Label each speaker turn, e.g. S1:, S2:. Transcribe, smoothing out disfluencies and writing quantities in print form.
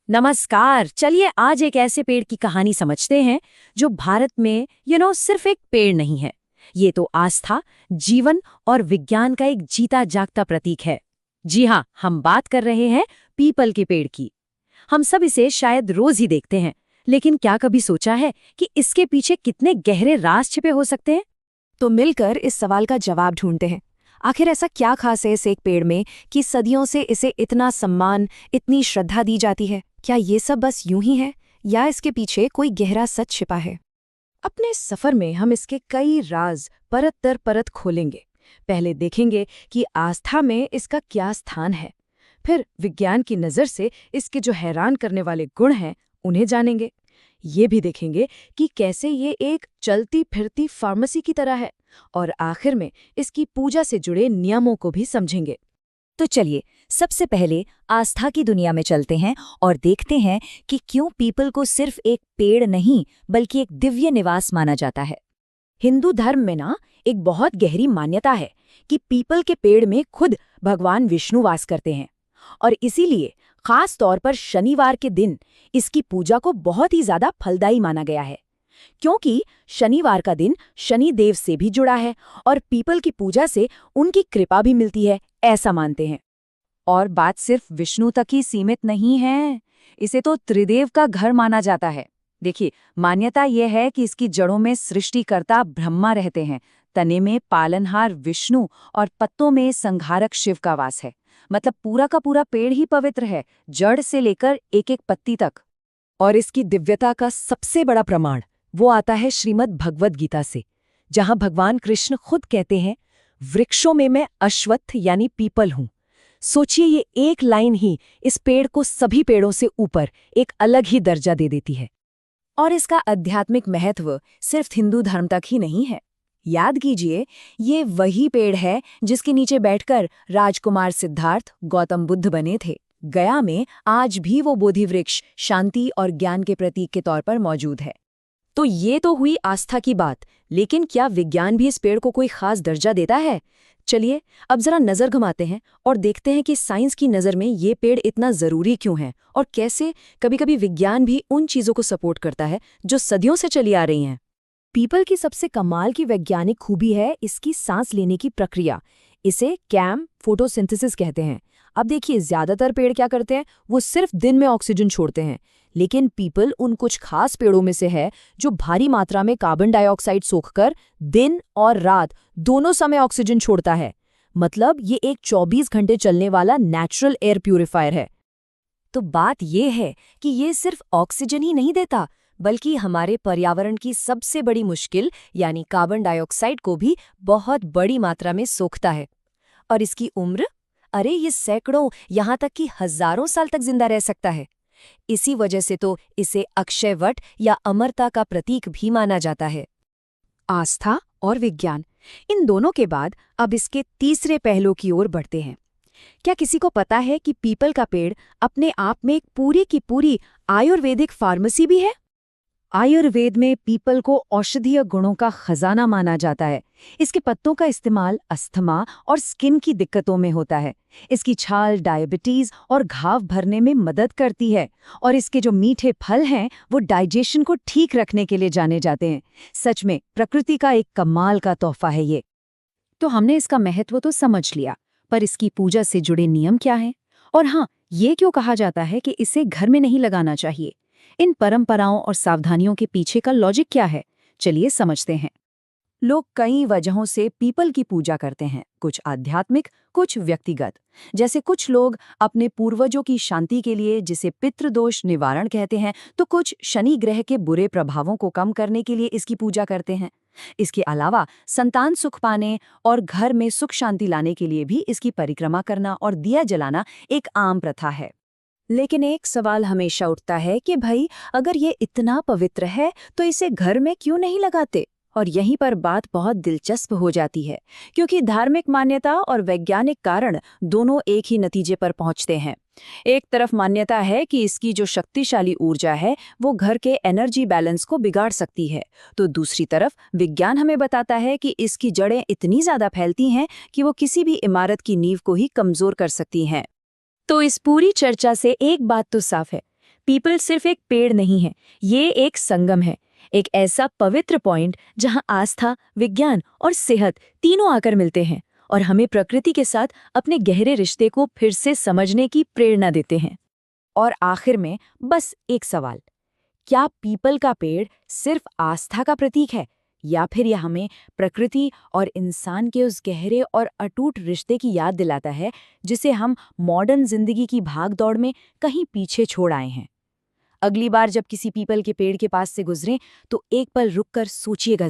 S1: नमस्कार। चलिए आज एक ऐसे पेड़ की कहानी समझते हैं जो भारत में सिर्फ एक पेड़ नहीं है। ये तो आस्था, जीवन और विज्ञान का एक जीता जागता प्रतीक है। जी हाँ, हम बात कर रहे हैं पीपल के पेड़ की। हम सब इसे शायद रोज ही देखते हैं, लेकिन क्या कभी सोचा है कि इसके पीछे कितने गहरे राज छिपे हो सकते हैं?
S2: तो मिलकर इस सवाल का जवाब ढूंढते हैं। आखिर ऐसा क्या खास है इस एक पेड़ में कि सदियों से इसे इतना सम्मान, इतनी श्रद्धा दी जाती है? क्या ये सब बस यूं ही है या इसके पीछे कोई गहरा सच छिपा है? अपने इस सफर में हम इसके कई राज परत दर परत खोलेंगे। पहले देखेंगे कि आस्था में इसका क्या स्थान है। फिर विज्ञान की नज़र से इसके जो हैरान करने वाले गुण हैं उन्हें जानेंगे। ये भी देखेंगे कि कैसे ये एक चलती फिरती फार्मेसी की तरह है। और आखिर में इसकी पूजा से जुड़े नियमों को भी समझेंगे।
S3: तो चलिए सबसे पहले आस्था की दुनिया में चलते हैं और देखते हैं कि क्यों पीपल को सिर्फ एक पेड़ नहीं बल्कि एक दिव्य निवास माना जाता है।
S2: हिंदू धर्म में ना एक बहुत गहरी मान्यता है कि पीपल के पेड़ में खुद भगवान विष्णु वास करते हैं और इसीलिए खास तौर पर शनिवार के दिन इसकी पूजा को बहुत ही ज्यादा फलदायी माना गया है। क्योंकि शनिवार का दिन शनि देव से भी जुड़ा है और पीपल की पूजा से उनकी कृपा भी मिलती है, ऐसा मानते हैं।
S1: और बात सिर्फ विष्णु तक ही सीमित नहीं है, इसे तो त्रिदेव का घर माना जाता है। देखिए, मान्यता यह है कि इसकी जड़ों में सृष्टिकर्ता ब्रह्मा रहते हैं, तने में पालनहार विष्णु और पत्तों में संहारक शिव का वास है। मतलब पूरा का पूरा पेड़ ही पवित्र है, जड़ से लेकर एक एक पत्ती तक।
S2: और इसकी दिव्यता का सबसे बड़ा प्रमाण वो आता है श्रीमद् भगवद गीता से, जहां भगवान कृष्ण खुद कहते हैं, वृक्षों में मैं अश्वत्थ यानी पीपल हूं। सोचिए, ये एक लाइन ही इस पेड़ को सभी पेड़ों से ऊपर एक अलग ही दर्जा दे देती है। और इसका आध्यात्मिक महत्व सिर्फ हिंदू धर्म तक ही नहीं है। याद कीजिए, ये वही पेड़ है जिसके नीचे बैठकर राजकुमार सिद्धार्थ गौतम बुद्ध बने थे। गया में आज भी वो बोधि वृक्ष शांति और ज्ञान के प्रतीक के तौर पर मौजूद है। तो ये तो हुई आस्था की बात, लेकिन क्या विज्ञान भी इस पेड़ को कोई खास दर्जा देता है? चलिए अब जरा नजर घुमाते हैं और देखते हैं कि साइंस की नज़र में ये पेड़ इतना जरूरी क्यों है और कैसे कभी-कभी विज्ञान भी उन चीजों को सपोर्ट करता है जो सदियों से चली आ रही हैं। पीपल की सबसे कमाल की वैज्ञानिक खूबी है इसकी सांस लेने की प्रक्रिया। इसे कैम फोटोसिंथेसिस कहते हैं। अब देखिए, ज्यादातर पेड़ क्या करते हैं, वो सिर्फ दिन में ऑक्सीजन छोड़ते हैं, लेकिन पीपल उन कुछ खास पेड़ों में से है जो भारी मात्रा में कार्बन डाइऑक्साइड सोखकर दिन और रात दोनों समय ऑक्सीजन छोड़ता है। मतलब ये एक 24 घंटे चलने वाला नेचुरल एयर प्यूरिफायर है। तो बात ये है कि ये सिर्फ ऑक्सीजन ही नहीं देता, बल्कि हमारे पर्यावरण की सबसे बड़ी मुश्किल यानी कार्बन डाइऑक्साइड को भी बहुत बड़ी मात्रा में सोखता है। और इसकी उम्र, अरे ये सैकड़ों यहाँ तक कि हजारों साल तक जिंदा रह सकता है। इसी वजह से तो इसे अक्षय वट या अमरता का प्रतीक भी माना जाता है। आस्था और विज्ञान, इन दोनों के बाद अब इसके तीसरे पहलू की ओर बढ़ते हैं। क्या किसी को पता है कि पीपल का पेड़ अपने आप में एक पूरी की पूरी आयुर्वेदिक फार्मेसी भी है?
S1: आयुर्वेद में पीपल को औषधीय गुणों का खजाना माना जाता है। इसके पत्तों का इस्तेमाल अस्थमा और स्किन की दिक्कतों में होता है। इसकी छाल डायबिटीज और घाव भरने में मदद करती है और इसके जो मीठे फल हैं वो डाइजेशन को ठीक रखने के लिए जाने जाते हैं। सच में प्रकृति का एक कमाल का तोहफा है ये। तो हमने इसका महत्व तो समझ लिया, पर इसकी पूजा से जुड़े नियम क्या हैं? और हाँ, ये क्यों कहा जाता है कि इसे घर में नहीं लगाना चाहिए? इन परंपराओं और सावधानियों के पीछे का लॉजिक क्या है? चलिए समझते हैं। लोग कई वजहों से पीपल की पूजा करते हैं, कुछ आध्यात्मिक, कुछ व्यक्तिगत। जैसे कुछ लोग अपने पूर्वजों की शांति के लिए, जिसे पितृदोष निवारण कहते हैं, तो कुछ शनि ग्रह के बुरे प्रभावों को कम करने के लिए इसकी पूजा करते हैं। इसके अलावा संतान सुख पाने और घर में सुख शांति लाने के लिए भी इसकी परिक्रमा करना और दिया जलाना एक आम प्रथा है। लेकिन एक सवाल हमेशा उठता है कि भाई, अगर ये इतना पवित्र है तो इसे घर में क्यों नहीं लगाते? और यहीं पर बात बहुत दिलचस्प हो जाती है, क्योंकि धार्मिक मान्यता और वैज्ञानिक कारण दोनों एक ही नतीजे पर पहुंचते हैं। एक तरफ मान्यता है कि इसकी जो शक्तिशाली ऊर्जा है वो घर के एनर्जी बैलेंस को बिगाड़ सकती है, तो दूसरी तरफ विज्ञान हमें बताता है कि इसकी जड़ें इतनी ज्यादा फैलती हैं कि वो किसी भी इमारत की नींव को ही कमजोर कर सकती हैं। तो इस पूरी चर्चा से एक बात तो साफ है,
S3: पीपल सिर्फ एक पेड़ नहीं है, ये एक संगम है, एक ऐसा पवित्र पॉइंट जहां आस्था, विज्ञान और सेहत तीनों आकर मिलते हैं और हमें प्रकृति के साथ अपने गहरे रिश्ते को फिर से समझने की प्रेरणा देते हैं।
S1: और आखिर में बस एक सवाल, क्या पीपल का पेड़ सिर्फ आस्था का प्रतीक है, या फिर यह हमें प्रकृति और इंसान के उस गहरे और अटूट रिश्ते की याद दिलाता है जिसे हम मॉडर्न जिंदगी की भागदौड़ में कहीं पीछे छोड़ आए हैं? अगली बार जब किसी पीपल के पेड़ के पास से गुजरें तो एक पल रुककर सोचिएगा।